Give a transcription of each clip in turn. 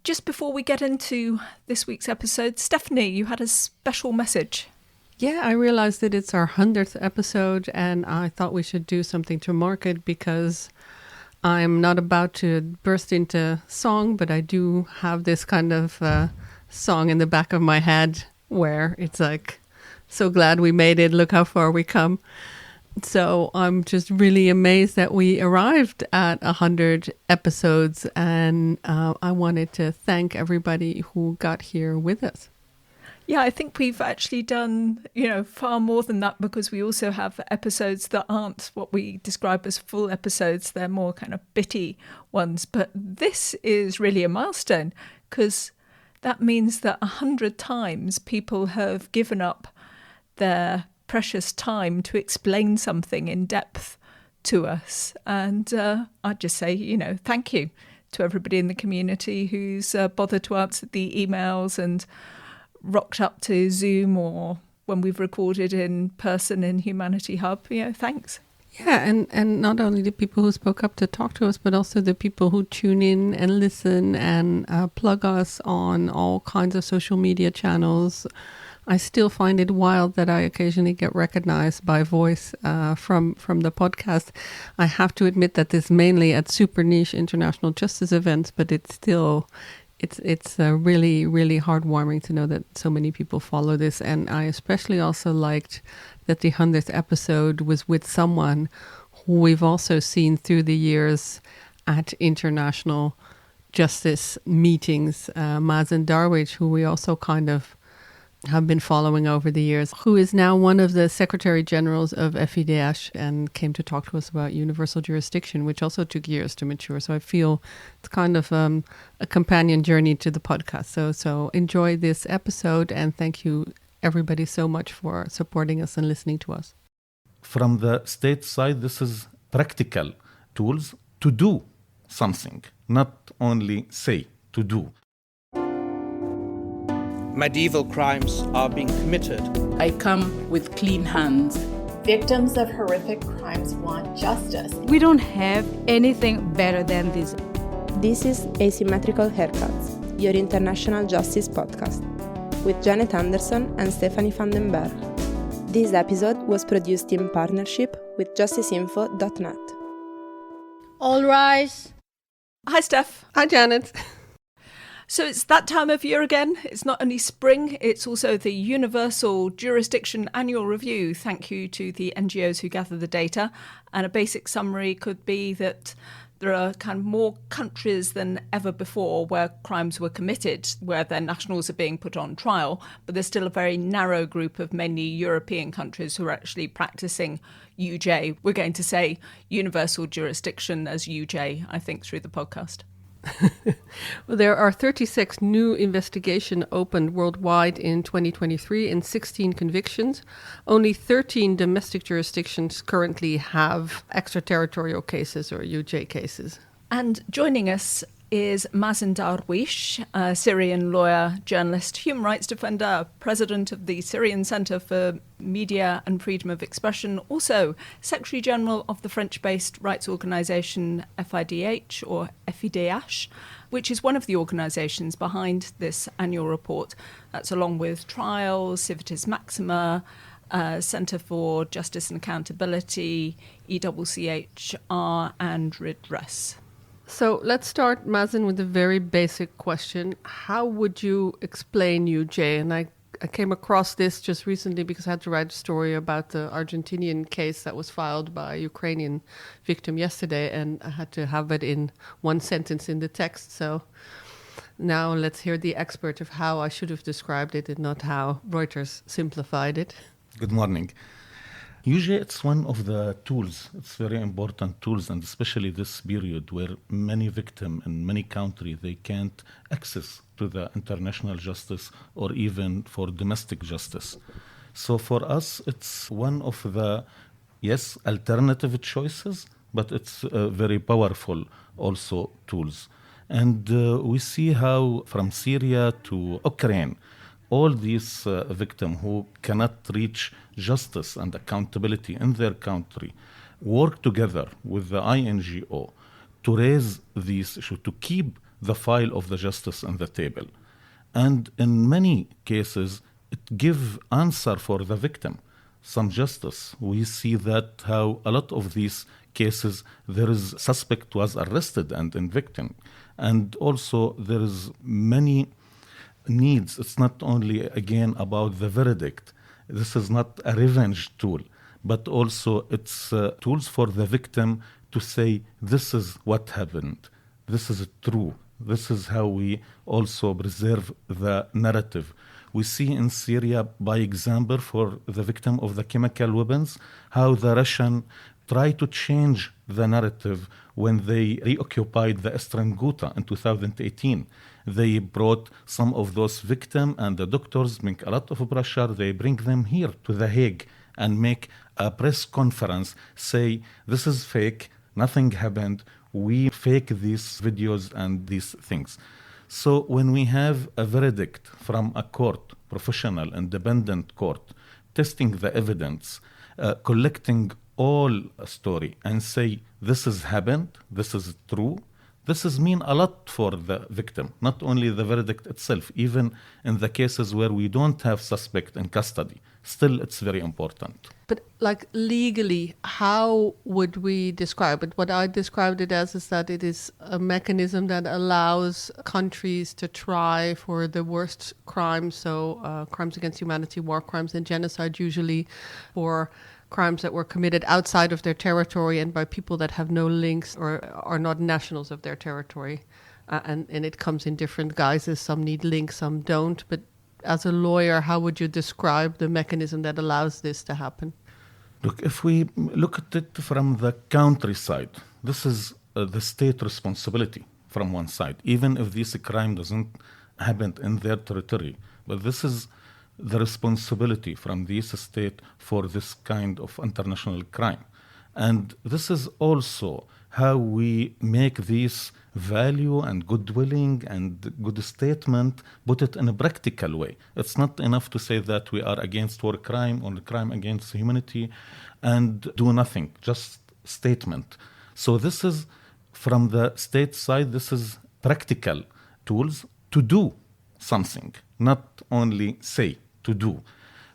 Just before we get into this week's episode, Stephanie, you had a special message. Yeah, I realized that it's our 100th episode and I thought we should do something to mark it because I'm not about to burst into song, but I do have this kind of song in the back of my head where it's like, so glad we made it, look how far we come. So I'm just really amazed that we arrived at 100 episodes, and I wanted to thank everybody who got here with us. Yeah, I think we've actually done, far more than that, because we also have episodes that aren't what we describe as full episodes. They're more kind of bitty ones. But this is really a milestone, because that means that 100 times people have given up their precious time to explain something in depth to us. And I'd just say, thank you to everybody in the community who's bothered to answer the emails and rocked up to Zoom or when we've recorded in person in Humanity Hub. Thanks. Yeah, and not only the people who spoke up to talk to us, but also the people who tune in and listen and plug us on all kinds of social media channels. I still find it wild that I occasionally get recognized by voice from the podcast. I have to admit that this mainly at super niche international justice events, but it's still, it's really, really heartwarming to know that so many people follow this. And I especially also liked that the 100th episode was with someone who we've also seen through the years at international justice meetings, Mazen Darwish, who we also kind of have been following over the years, who is now one of the Secretary Generals of FIDH and came to talk to us about universal jurisdiction, which also took years to mature. So I feel it's kind of a companion journey to the podcast. So enjoy this episode, and thank you everybody so much for supporting us and listening to us. From the state side, this is practical tools to do something, not only say, to do. Medieval crimes are being committed. I come with clean hands. Victims of horrific crimes want justice. We don't have anything better than this. This is Asymmetrical Haircuts, your international justice podcast, with Janet Anderson and Stephanie van den Berg. This episode was produced in partnership with justiceinfo.net. All rise. Hi, Steph. Hi, Janet. So it's that time of year again. It's not only spring, it's also the Universal Jurisdiction Annual Review. Thank you to the NGOs who gather the data. And a basic summary could be that there are kind of more countries than ever before where crimes were committed, where their nationals are being put on trial. But there's still a very narrow group of mainly European countries who are actually practicing UJ. We're going to say universal jurisdiction as UJ, I think, through the podcast. Well, there are 36 new investigations opened worldwide in 2023 and 16 convictions. Only 13 domestic jurisdictions currently have extraterritorial cases or UJ cases. And joining us is Mazen Darwish, a Syrian lawyer, journalist, human rights defender, president of the Syrian Centre for Media and Freedom of Expression, also Secretary General of the French-based rights organisation FIDH, or FIDH, which is one of the organisations behind this annual report. That's along with Trials, Civitas Maxima, Centre for Justice and Accountability, EWCHR, and Redress. So let's start, Mazen, with a very basic question. How would you explain UJ? And I came across this just recently because I had to write a story about the Argentinian case that was filed by a Ukrainian victim yesterday, and I had to have it in one sentence in the text. So now let's hear the expert of how I should have described it and not how Reuters simplified it. Good morning. Usually it's one of the tools, it's very important tools, and especially this period where many victims in many countries, they can't access to the international justice or even for domestic justice. So for us, it's one of the, yes, alternative choices, but it's very powerful also tools. And we see how from Syria to Ukraine, all these victims who cannot reach justice and accountability in their country work together with the INGO to raise these issues, to keep the file of the justice on the table. And in many cases, it gives answer for the victim, some justice. We see that how a lot of these cases, there is suspect was arrested and convicted. And also there is many needs. It's not only, again, about the verdict. This is not a revenge tool, but also it's tools for the victim to say, this is what happened. This is true. This is how we also preserve the narrative. We see in Syria, by example, for the victim of the chemical weapons, how the Russian tried to change the narrative when they reoccupied the Eastern Ghouta in 2018. They brought some of those victims and the doctors, make a lot of pressure. They bring them here to The Hague and make a press conference, say, this is fake, nothing happened, we fake these videos and these things. So when we have a verdict from a court, professional, independent court, testing the evidence, collecting all story and say, this has happened, this is true, this is mean a lot for the victim, not only the verdict itself, even in the cases where we don't have suspect in custody. Still, it's very important. But like legally, how would we describe it? What I described it as is that it is a mechanism that allows countries to try for the worst crimes, so crimes against humanity, war crimes and genocide usually, or crimes that were committed outside of their territory and by people that have no links or are not nationals of their territory. And it comes in different guises. Some need links, some don't. But as a lawyer, how would you describe the mechanism that allows this to happen? Look, if we look at it from the country side, this is the state responsibility from one side, even if this crime doesn't happen in their territory. But this is the responsibility from this state for this kind of international crime. And this is also how we make this value and goodwilling and good statement, put it in a practical way. It's not enough to say that we are against war crime or crime against humanity and do nothing, just statement. So this is, from the state side, this is practical tools to do something, not only say, to do.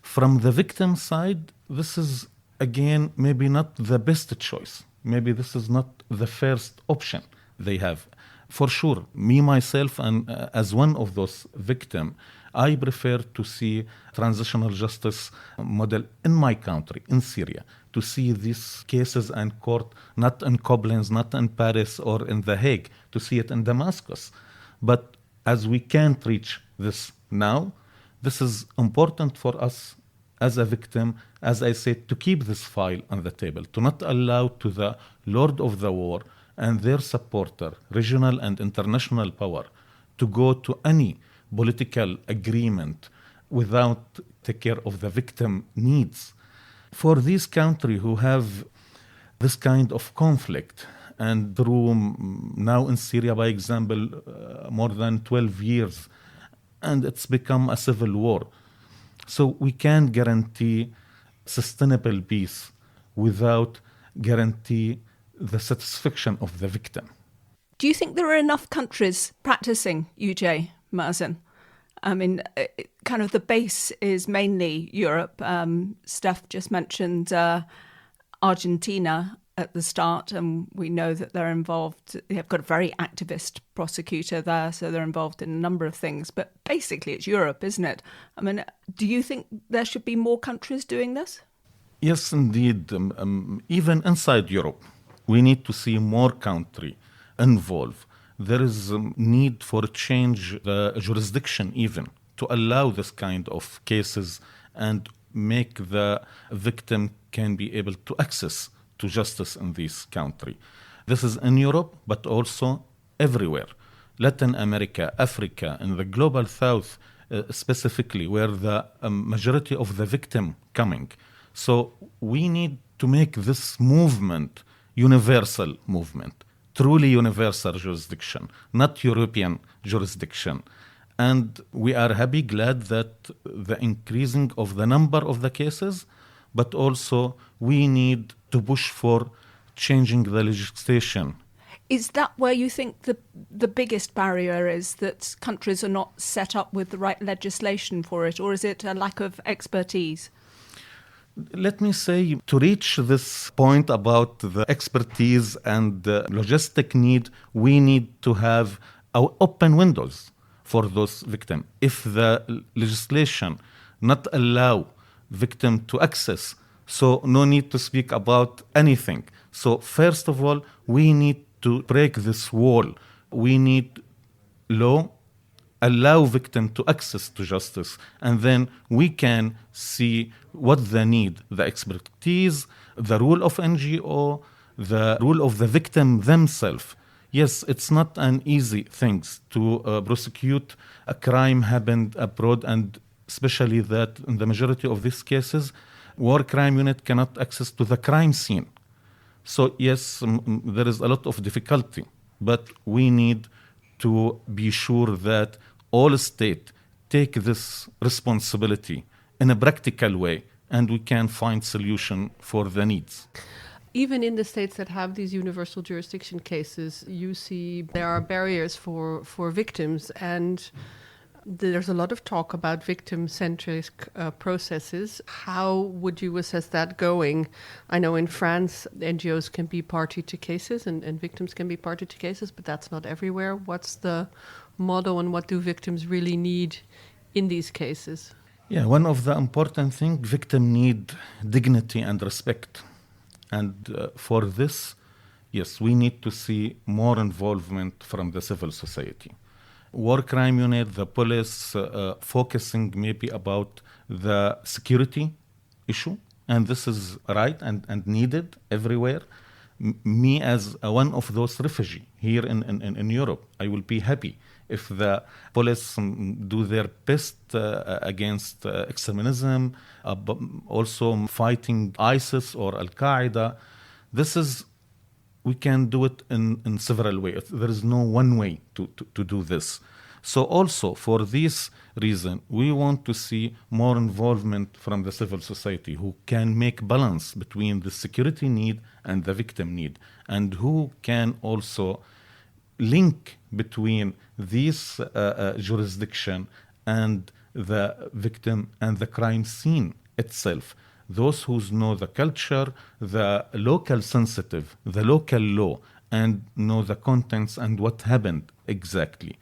From the victim side, this is, again, maybe not the best choice. Maybe this is not the first option they have. For sure, me, myself, and as one of those victims, I prefer to see transitional justice model in my country, in Syria, to see these cases and court not in Koblenz, not in Paris or in The Hague, to see it in Damascus. But as we can't reach this now, this is important for us as a victim, as I said, to keep this file on the table, to not allow to the Lord of the War and their supporter, regional and international power, to go to any political agreement without take care of the victim needs. For these countries who have this kind of conflict, and through now in Syria, by example, more than 12 years, and it's become a civil war. So we can't guarantee sustainable peace without guarantee the satisfaction of the victim. Do you think there are enough countries practicing UJ, Mazen? I mean, kind of the base is mainly Europe. Steph just mentioned Argentina at the start, and we know that they're involved. They've got a very activist prosecutor there, so they're involved in a number of things. But basically, it's Europe, isn't it? I mean, do you think there should be more countries doing this? Yes, indeed. Even inside Europe, we need to see more countries involved. There is a need for change the jurisdiction even to allow this kind of cases and make the victim can be able to access to justice in this country. This is in Europe, but also everywhere. Latin America, Africa, and the global south specifically, where the majority of the victim coming. So we need to make this movement universal movement, truly universal jurisdiction, not European jurisdiction. And we are happy, glad that the increasing of the number of the cases, but also we need to push for changing the legislation. Is that where you think the biggest barrier is, that countries are not set up with the right legislation for it, or is it a lack of expertise? Let me say, to reach this point about the expertise and the logistic need, we need to have open windows for those victims. If the legislation not allow victim to access, so no need to speak about anything. So first of all, we need to break this wall. We need law allow victim to access to justice, and then we can see what they need, the expertise, the role of NGO, the role of the victim themselves. Yes, it's not an easy thing to prosecute a crime happened abroad, and especially that in the majority of these cases, war crime unit cannot access to the crime scene. So yes, there is a lot of difficulty, but we need to be sure that all states take this responsibility in a practical way, and we can find solution for the needs. Even in the states that have these universal jurisdiction cases, you see there are barriers for victims, and there's a lot of talk about victim-centric processes. How would you assess that going? I know in France, NGOs can be party to cases and victims can be party to cases, but that's not everywhere. What's the model, and what do victims really need in these cases? Yeah, one of the important things, victims need dignity and respect. And for this, yes, we need to see more involvement from the civil society. War crime unit, the police, focusing maybe about the security issue, and this is right and needed everywhere. Me as one of those refugees here in Europe, I will be happy if the police do their best against extremism, also fighting ISIS or Al-Qaeda. We can do it in several ways. There is no one way to do this. So also for this reason, we want to see more involvement from the civil society who can make balance between the security need and the victim need, and who can also link between this jurisdiction and the victim and the crime scene itself. Those who know the culture, the local sensitive, the local law, and know the contents and what happened exactly.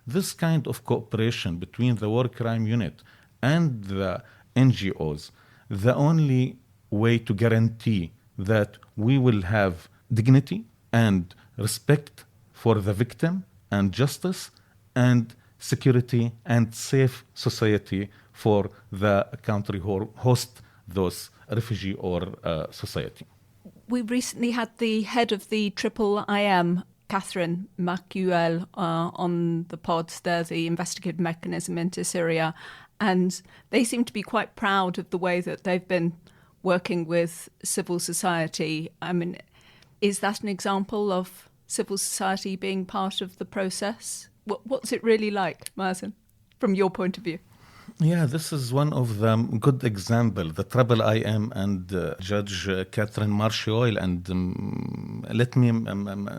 This kind of cooperation between the war crime unit and the NGOs, the only way to guarantee that we will have dignity and respect for the victim and justice and security and safe society for the country who host those refugee or society. We recently had the head of the IIM, Catherine Macuel, on the pod. They're the investigative mechanism into Syria, and they seem to be quite proud of the way that they've been working with civil society. I mean, is that an example of civil society being part of the process? What's it really like, Mazen, from your point of view? Yeah, this is one of the good example, the IIM and Judge Catherine Marshoil. And let me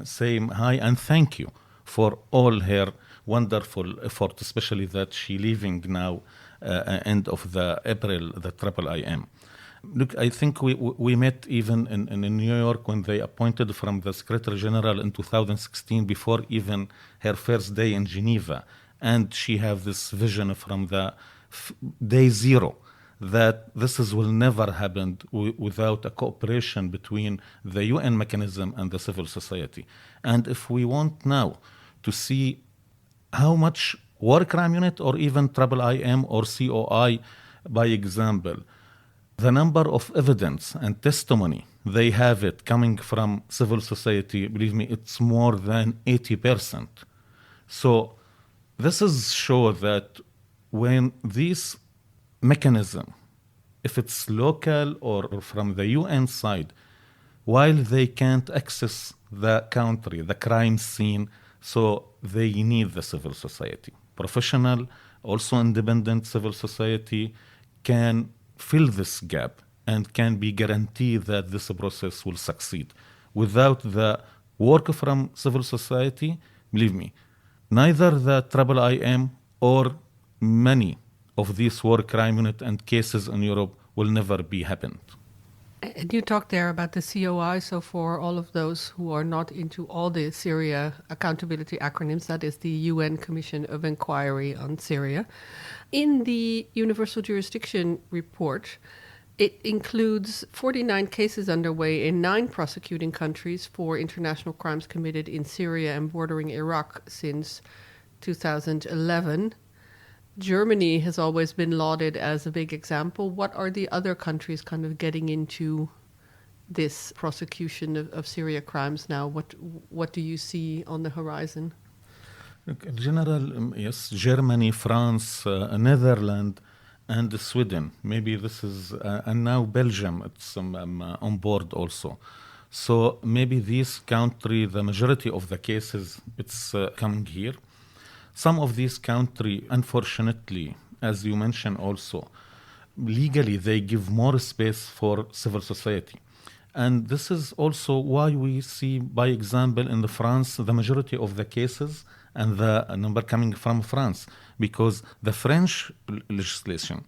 say hi and thank you for all her wonderful effort, especially that she leaving now end of the April, the IIM. Look, I think we met even in New York when they appointed from the Secretary General in 2016, before even her first day in Geneva. And she have this vision from the day zero that will never happen without a cooperation between the UN mechanism and the civil society. And if we want now to see how much war crime unit or even IIM or COI, by example, the number of evidence and testimony they have it coming from civil society, believe me, it's more than 80%. So this is show that when this mechanism, if it's local or from the UN side, while they can't access the country, the crime scene, so they need the civil society. Professional, also independent civil society can fill this gap and can be guaranteed that this process will succeed. Without the work from civil society, believe me, neither the IIIM or many of these war crime unit and cases in Europe will never be happened. And you talked there about the COI, so for all of those who are not into all the Syria accountability acronyms, that is the UN Commission of Inquiry on Syria. In the Universal Jurisdiction report, it includes 49 cases underway in 9 prosecuting countries for international crimes committed in Syria and bordering Iraq since 2011. Germany has always been lauded as a big example. What are the other countries kind of getting into this prosecution of Syria crimes now? What do you see on the horizon? In general, yes, Germany, France, Netherlands, and Sweden. Maybe this is, and now Belgium, it's on board also. So maybe this country, the majority of the cases, it's coming here. Some of these countries, unfortunately, as you mentioned also, legally they give more space for civil society. And this is also why we see, by example, in France, the majority of the cases and the number coming from France, because the French legislation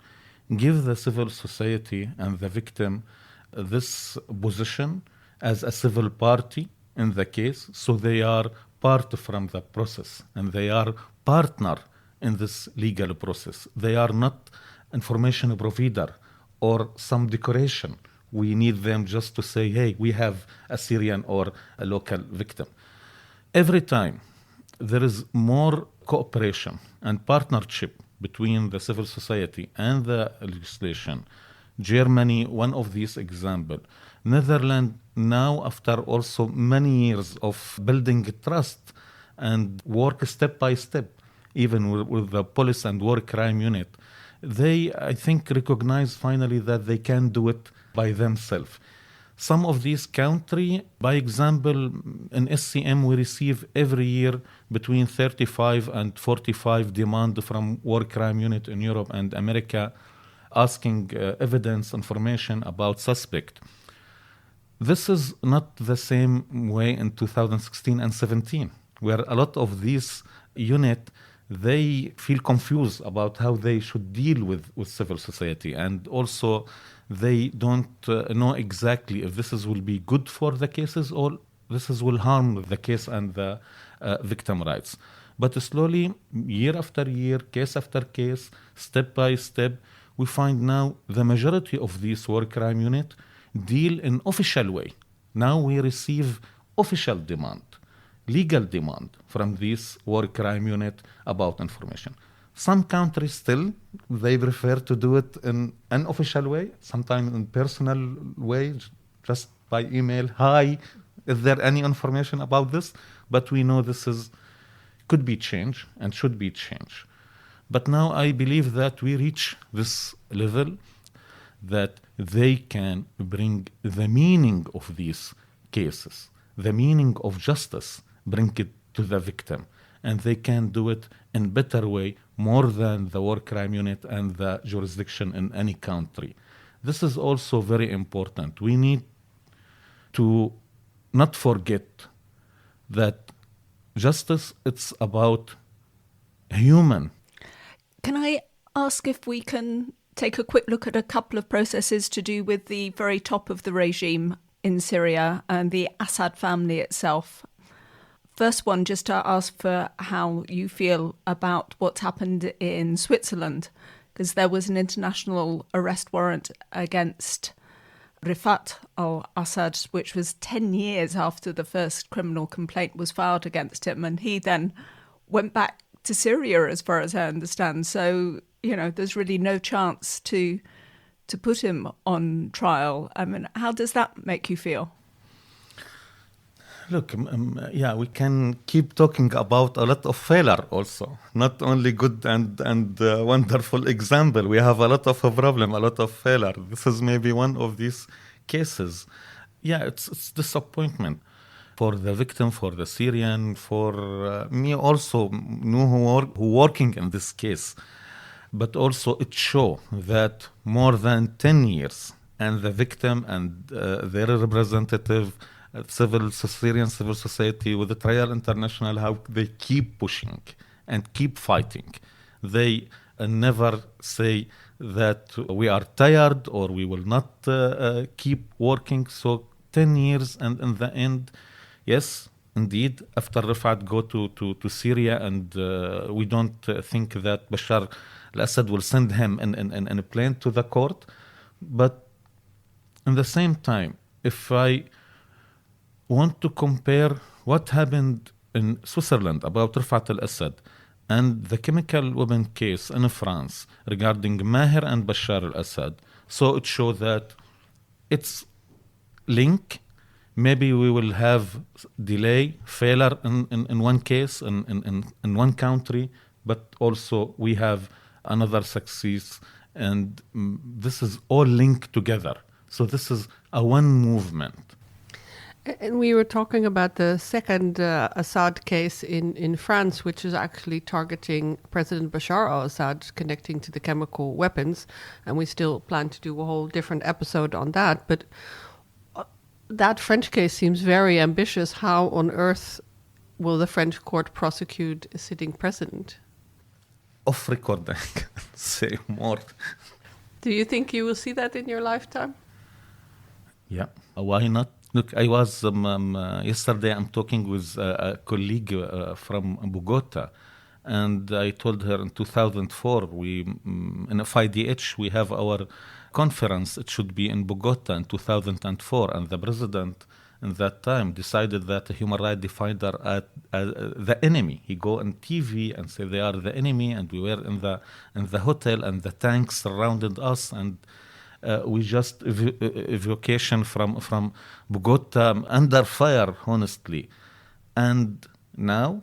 give the civil society and the victim this position as a civil party in the case, so they are part from the process and they are partner in this legal process. They are not information provider or some decoration. We need them just to say, hey, we have a Syrian or a local victim. Every time there is more cooperation and partnership between the civil society and the legislation. Germany, one of these examples. Netherlands, now after also many years of building trust and work step by step, even with the police and war crime unit, they, I think, recognize finally that they can do it by themselves. Some of these countries, by example, in SCM, we receive every year between 35 and 45 demand from war crime unit in Europe and America asking evidence, information about suspect. This is not the same way in 2016 and 17, where a lot of these units, they feel confused about how they should deal with civil society. And also, they don't know exactly if this will be good for the cases or this will harm the case and the victim rights. But slowly, year after year, case after case, step by step, we find now the majority of these war crime units deal in official way. Now we receive official demand, legal demand from this war crime unit about information. Some countries still, they prefer to do it in an unofficial way, sometimes in personal way, just by email. Hi, is there any information about this? But we know this could be changed and should be changed. But now I believe that we reach this level that they can bring the meaning of these cases, the meaning of justice, bring it to the victim. And they can do it in better way, more than the war crime unit and the jurisdiction in any country. This is also very important. We need to not forget that justice, it's about human. Can I ask if we can take a quick look at a couple of processes to do with the very top of the regime in Syria and the Assad family itself? First one, just to ask for how you feel about what's happened in Switzerland, because there was an international arrest warrant against Rifat al-Assad, which was 10 years after the first criminal complaint was filed against him. And he then went back to Syria, as far as I understand. So, there's really no chance to put him on trial. I mean, how does that make you feel? Look, we can keep talking about a lot of failure also, not only good and wonderful example. We have a lot of problem, a lot of failure. This is maybe one of these cases. Yeah, it's disappointment for the victim, for the Syrian, for me also, who working in this case. But also it shows that more than 10 years and the victim and their representative Syrian civil society, with the Trial International, how they keep pushing and keep fighting. They never say that we are tired or we will not keep working. So 10 years, and in the end, yes, indeed, after Rifat go to Syria, and we don't think that Bashar al-Assad will send him in a plane to the court. But in the same time, if I want to compare what happened in Switzerland about Rifat al-Assad and the chemical weapon case in France regarding Maher and Bashar al-Assad, so it shows that it's link. Maybe we will have delay, failure in one case, in one country, but also we have another success, and this is all linked together. So this is a one movement. And we were talking about the second Assad case in France, which is actually targeting President Bashar al-Assad, connecting to the chemical weapons. And we still plan to do a whole different episode on that. But that French case seems very ambitious. How on earth will the French court prosecute a sitting president? Off record, I can say more. Do you think you will see that in your lifetime? Yeah, why not? Look, I was yesterday. I'm talking with a colleague from Bogota, and I told her in 2004 we in FIDH we have our conference. It should be in Bogota in 2004, and the president in that time decided that a human rights defender at the enemy. He go on TV and say they are the enemy, and we were in the hotel, and the tanks surrounded us, and we just evacuation from Bogota under fire, honestly. And now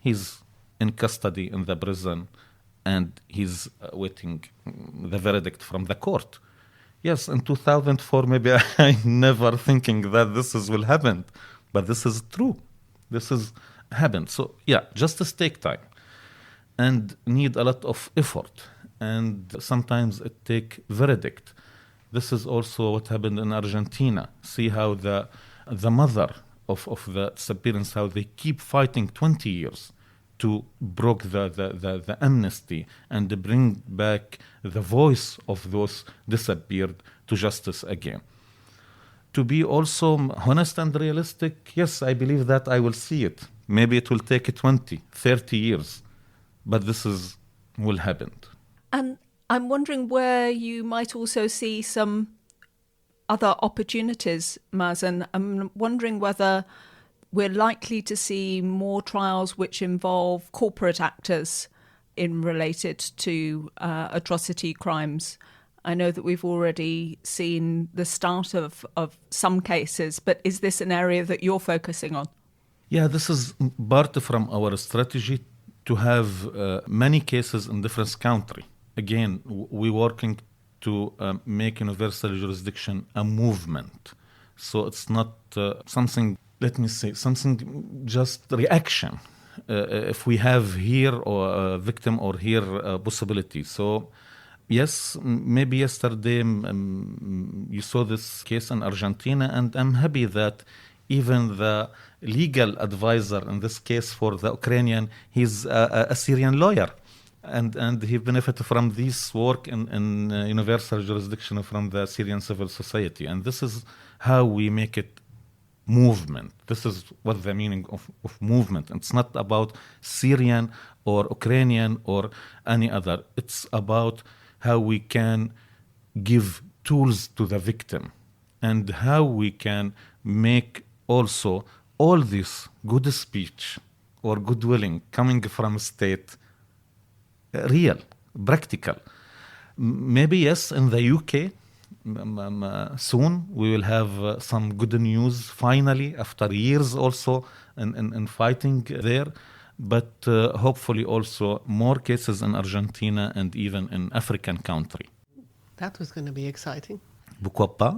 he's in custody in the prison, and he's waiting the verdict from the court. Yes, in 2004, maybe I never thinking that will happen, but this is true. This is happened. So yeah, justice take time and need a lot of effort, and sometimes it take verdict. This is also what happened in Argentina. See how the mother of the disappearance, how they keep fighting 20 years to broke the amnesty and to bring back the voice of those disappeared to justice again. To be also honest and realistic, yes, I believe that I will see it. Maybe it will take 20, 30 years, but will happen. And I'm wondering where you might also see some other opportunities, Mazen. I'm wondering whether we're likely to see more trials which involve corporate actors related to atrocity crimes. I know that we've already seen the start of some cases, but is this an area that you're focusing on? Yeah, this is part from our strategy to have many cases in different countries. Again, we're working to make universal jurisdiction a movement. So it's not something, let me say, something just reaction. If we have here or a victim or here possibility. So yes, maybe yesterday you saw this case in Argentina, and I'm happy that even the legal advisor in this case for the Ukrainian, he's a Syrian lawyer. And he benefited from this work in universal jurisdiction from the Syrian civil society. And this is how we make it movement. This is what the meaning of movement. It's not about Syrian or Ukrainian or any other. It's about how we can give tools to the victim and how we can make also all this good speech or goodwilling coming from state real, practical. Maybe yes, in the UK, soon we will have some good news finally after years also in fighting there, but hopefully also more cases in Argentina and even in African country. That was going to be exciting. Pourquoi pas?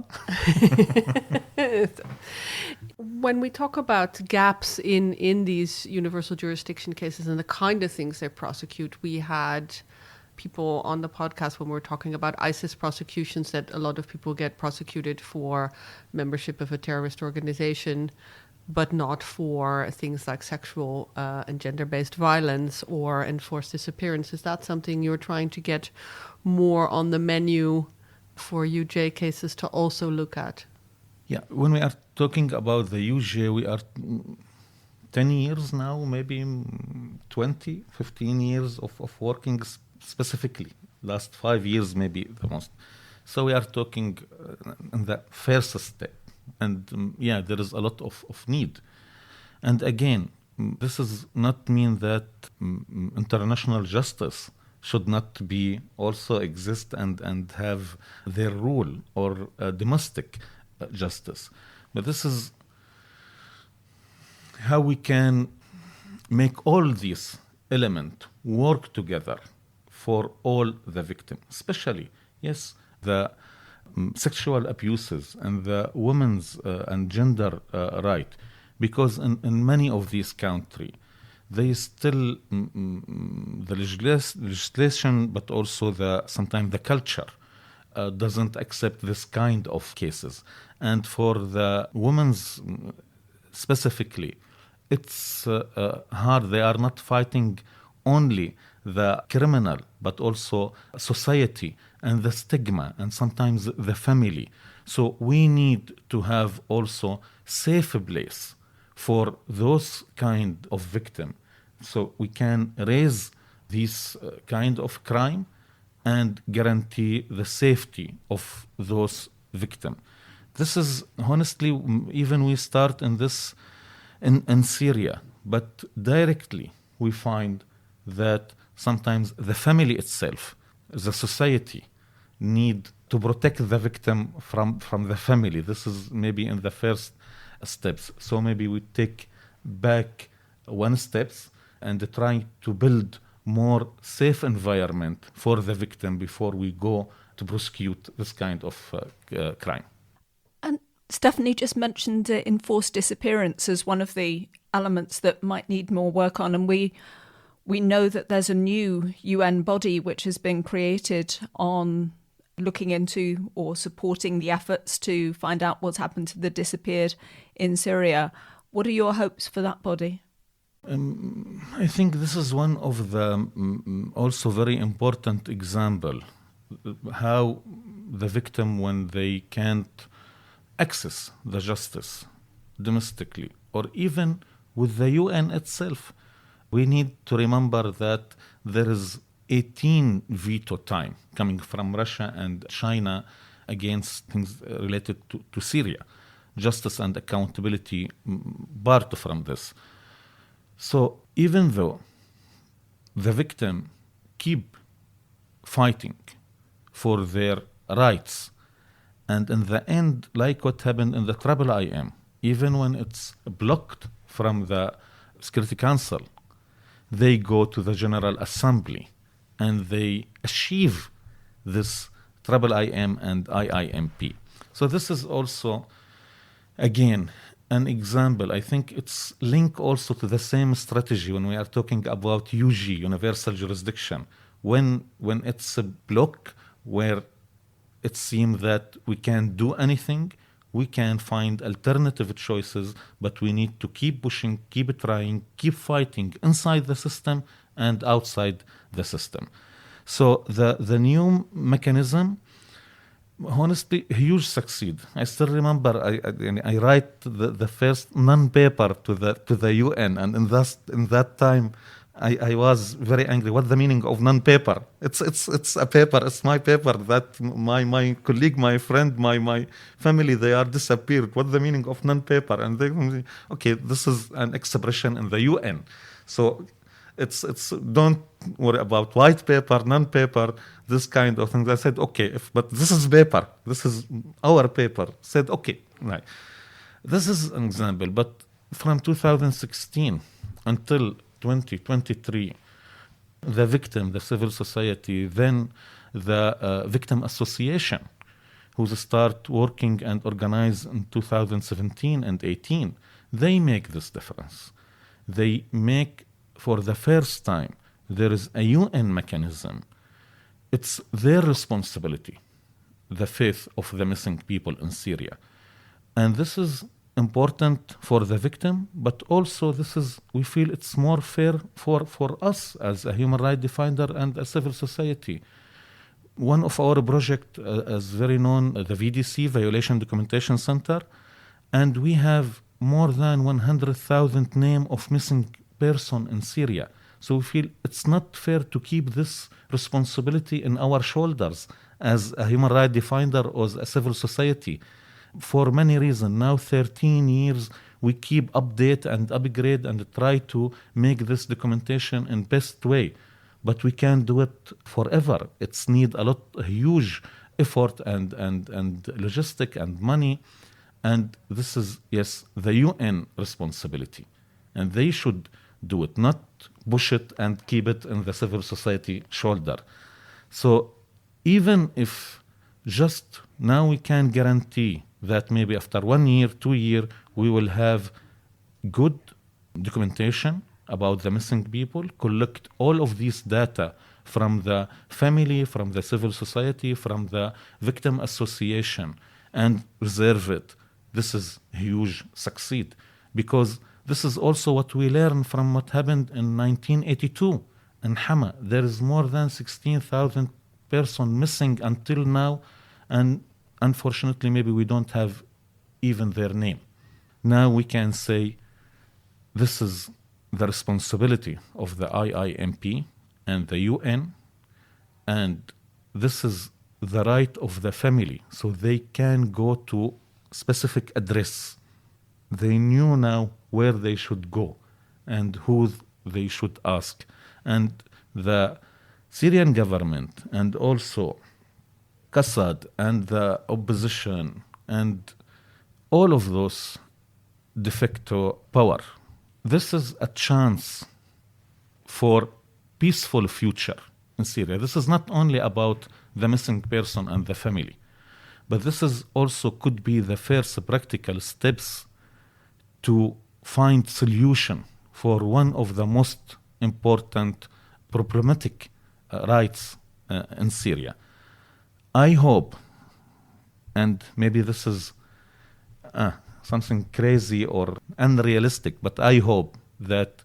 When we talk about gaps in these universal jurisdiction cases and the kind of things they prosecute, we had people on the podcast when we're talking about ISIS prosecutions, that a lot of people get prosecuted for membership of a terrorist organization, but not for things like sexual and gender-based violence or enforced disappearance. Is that something you're trying to get more on the menu for UJ cases to also look at? Yeah, when we are talking about the UJ, we are 10 years now, maybe 20, 15 years of working specifically. Last 5 years, maybe the most. So we are talking in the first step. And there is a lot of need. And again, this does not mean that international justice should not be also exist and have their rule, or domestic justice. But this is how we can make all these elements work together for all the victims, especially, the sexual abuses and the women's and gender right, because in many of these countries, they still the legislation, but also sometimes the culture doesn't accept this kind of cases. And for the women's specifically, it's hard. They are not fighting only the criminal, but also society and the stigma and sometimes the family. So we need to have also safe place for those kind of victim, so we can raise these kind of crime and guarantee the safety of those victims. This is honestly, even we start in this in Syria, but directly we find that sometimes the family itself, the society, need to protect the victim from the family. This is maybe in the first steps. So maybe we take back one steps and try to build more safe environment for the victim before we go to prosecute this kind of crime. And Stephanie just mentioned enforced disappearance as one of the elements that might need more work on. And we know that there's a new UN body which has been created on looking into or supporting the efforts to find out what's happened to the disappeared in Syria. What are your hopes for that body? I think this is one of the also very important example, how the victim, when they can't access the justice domestically or even with the UN itself, we need to remember that there is 18 veto time coming from Russia and China against things related to Syria. Justice and accountability part from this. So even though the victim keep fighting for their rights, and in the end, like what happened in the IIIM, even when it's blocked from the Security Council, they go to the General Assembly and they achieve this IIIM and IIMP. So this is also, again, an example. I think it's linked also to the same strategy when we are talking about UG, universal jurisdiction. When it's a block where it seems that we can't do anything, we can find alternative choices, but we need to keep pushing, keep trying, keep fighting inside the system and outside the system. So the new mechanism, honestly, huge succeed. I still remember I write the first non-paper to the UN, and in that time I was very angry. What's the meaning of non-paper? It's a paper. It's my paper that my colleague, my friend, my family, they are disappeared. What's the meaning of non-paper? And they, okay, this is an expression in the UN. So it's don't worry about white paper, non-paper, this kind of thing. I said, okay, but this is paper. This is our paper. Said, okay, right. This is an example. But from 2016 until 2023, the victim, the civil society, then the victim association, who start working and organize in 2017 and 18, they make this difference. They make, for the first time, there is a UN mechanism it's their responsibility, the fate of the missing people in Syria. And this is important for the victim, but also we feel it's more fair for us as a human rights defender and a civil society. One of our projects is very known, the VDC, Violation Documentation Center, and we have more than 100,000 names of missing person in Syria. So we feel it's not fair to keep this responsibility in our shoulders as a human rights defender or as a civil society. For many reasons, now 13 years, we keep update and upgrade and try to make this documentation in best way. But we can't do it forever. It's need a huge effort and logistic and money. And this is, yes, the UN responsibility. And they should do it, not push it and keep it in the civil society shoulder. So even if just now we can guarantee that maybe after 1 year, 2 years, we will have good documentation about the missing people, collect all of these data from the family, from the civil society, from the victim association, and reserve it. This is huge succeed, because this is also what we learned from what happened in 1982 in Hama. There is more than 16,000 persons missing until now, and unfortunately maybe we don't have even their name. Now we can say this is the responsibility of the IIMP and the UN, and this is the right of the family, so they can go to specific address. They knew now where they should go and who they should ask. And the Syrian government and also Assad and the opposition and all of those de facto power, this is a chance for peaceful future in Syria. This is not only about the missing person and the family, but this is also could be the first practical steps to find solution for one of the most important problematic rights in Syria. I hope, and maybe this is something crazy or unrealistic, but I hope that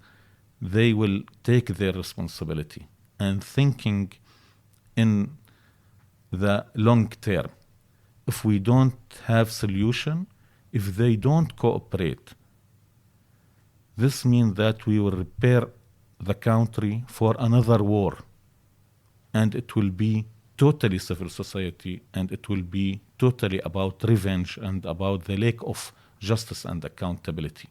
they will take their responsibility and thinking in the long term. If we don't have solution, if they don't cooperate, this means that we will prepare the country for another war, and it will be totally civil society, and it will be totally about revenge and about the lack of justice and accountability.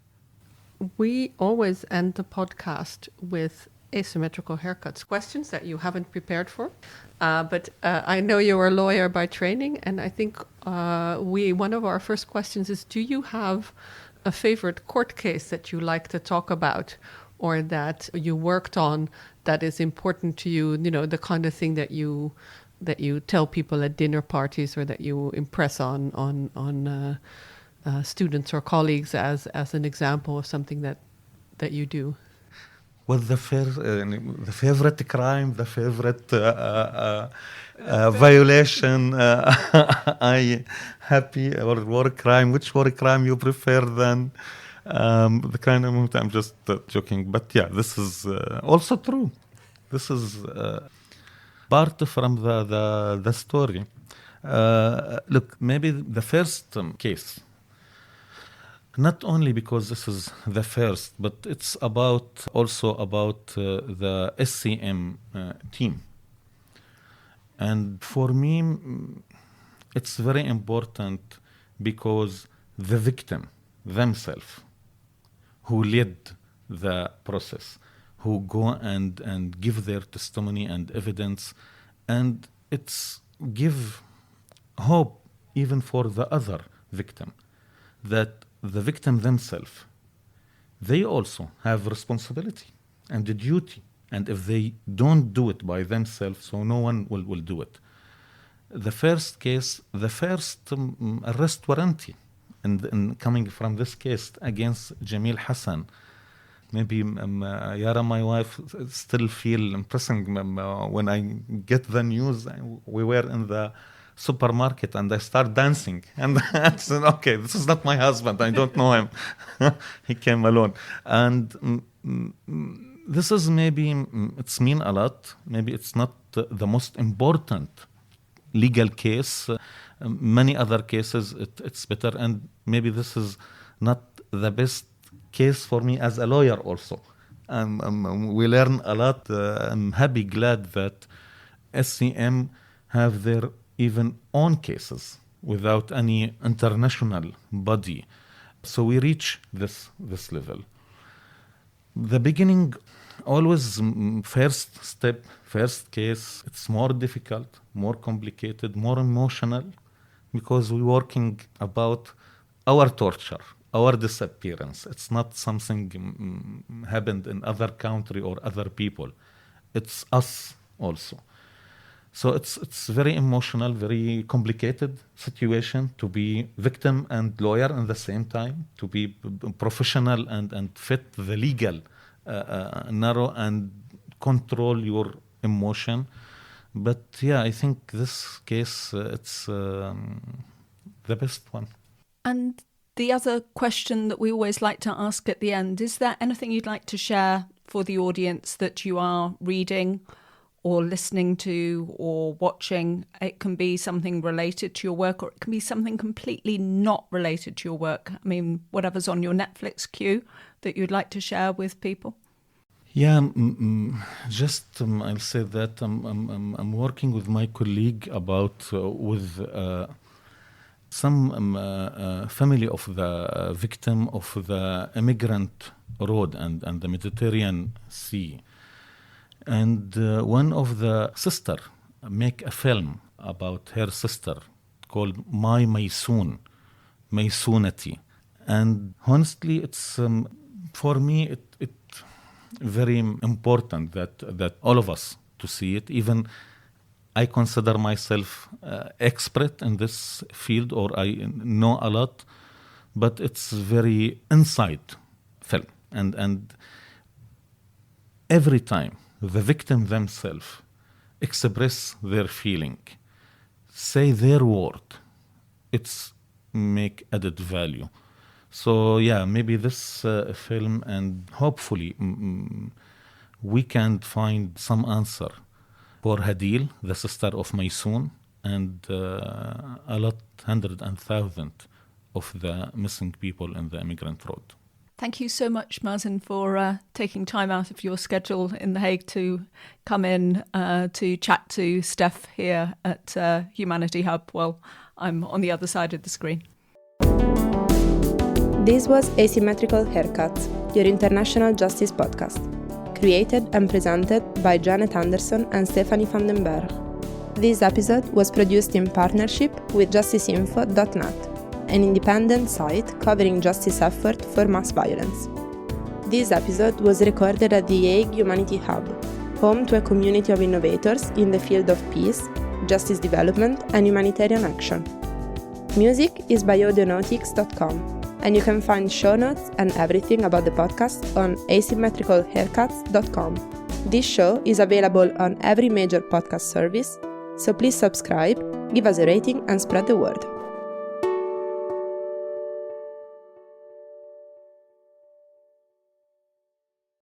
We always end the podcast with asymmetrical haircuts, questions that you haven't prepared for. But I know you're a lawyer by training, and I think one of our first questions is, do you have a favorite court case that you like to talk about or that you worked on that is important to you, the kind of thing that you tell people at dinner parties or that you impress on students or colleagues as an example of something that you do? Well, the favorite crime, the favorite violation, I happy or war crime. Which war crime you prefer than the kind of moment? I'm just joking, but yeah, this is also true. This is part from the story. Look, maybe the first case. Not only because this is the first, but it's also about the SCM team. And for me, it's very important because the victim themselves, who led the process, who go and give their testimony and evidence, and it's give hope even for the other victim, that the victim themselves, they also have responsibility and a duty. And if they don't do it by themselves, so no one will do it. The first case, the first arrest warrant, and coming from this case against Jamil Hassan, Maybe Yara, my wife, still feel impressing when I get the news. We were in the supermarket and I start dancing. And I said, okay, this is not my husband. I don't know him. He came alone. And this is maybe, it's mean a lot. Maybe it's not the most important legal case. Many other cases, it's better. And maybe this is not the best case for me as a lawyer also. We learn a lot. I'm happy, glad that SCM have their even own cases without any international body. So we reach this level. The beginning, always first step, first case, it's more difficult, more complicated, more emotional, because we're working about our torture, our disappearance. It's not something happened in other country or other people. It's us also. So it's very emotional, very complicated situation to be victim and lawyer at the same time, to be professional and fit the legal narrow and control your emotion. But yeah, I think this case, it's the best one. And the other question that we always like to ask at the end, is there anything you'd like to share for the audience that you are reading or listening to or watching? It can be something related to your work, or it can be something completely not related to your work. I mean, whatever's on your Netflix queue that you'd like to share with people. Yeah, I'll say that I'm working with my colleague about with some family of the victim of the immigrant road and the Mediterranean Sea. And one of the sister make a film about her sister called My Maysoon, Maysoonati. And honestly, it's for me, it very important that all of us to see it. Even I consider myself expert in this field, or I know a lot, but it's very inside film. And every time the victim themselves express their feeling, say their word, it's make added value. So yeah, maybe this film, and hopefully we can find some answer for Hadil, the sister of Maysoon, and a lot, 100,000 of the missing people in the immigrant road. Thank you so much, Mazen, for taking time out of your schedule in The Hague to come in to chat to Steph here at Humanity Hub while I'm on the other side of the screen. This was Asymmetrical Haircuts, your international justice podcast, created and presented by Janet Anderson and Stephanie van den Berg. This episode was produced in partnership with justiceinfo.net, an independent site covering justice effort for mass violence. This episode was recorded at the Hague Humanity Hub, home to a community of innovators in the field of peace, justice development, and humanitarian action. Music is by audionautics.com, and you can find show notes and everything about the podcast on asymmetricalhaircuts.com. This show is available on every major podcast service, so please subscribe, give us a rating, and spread the word.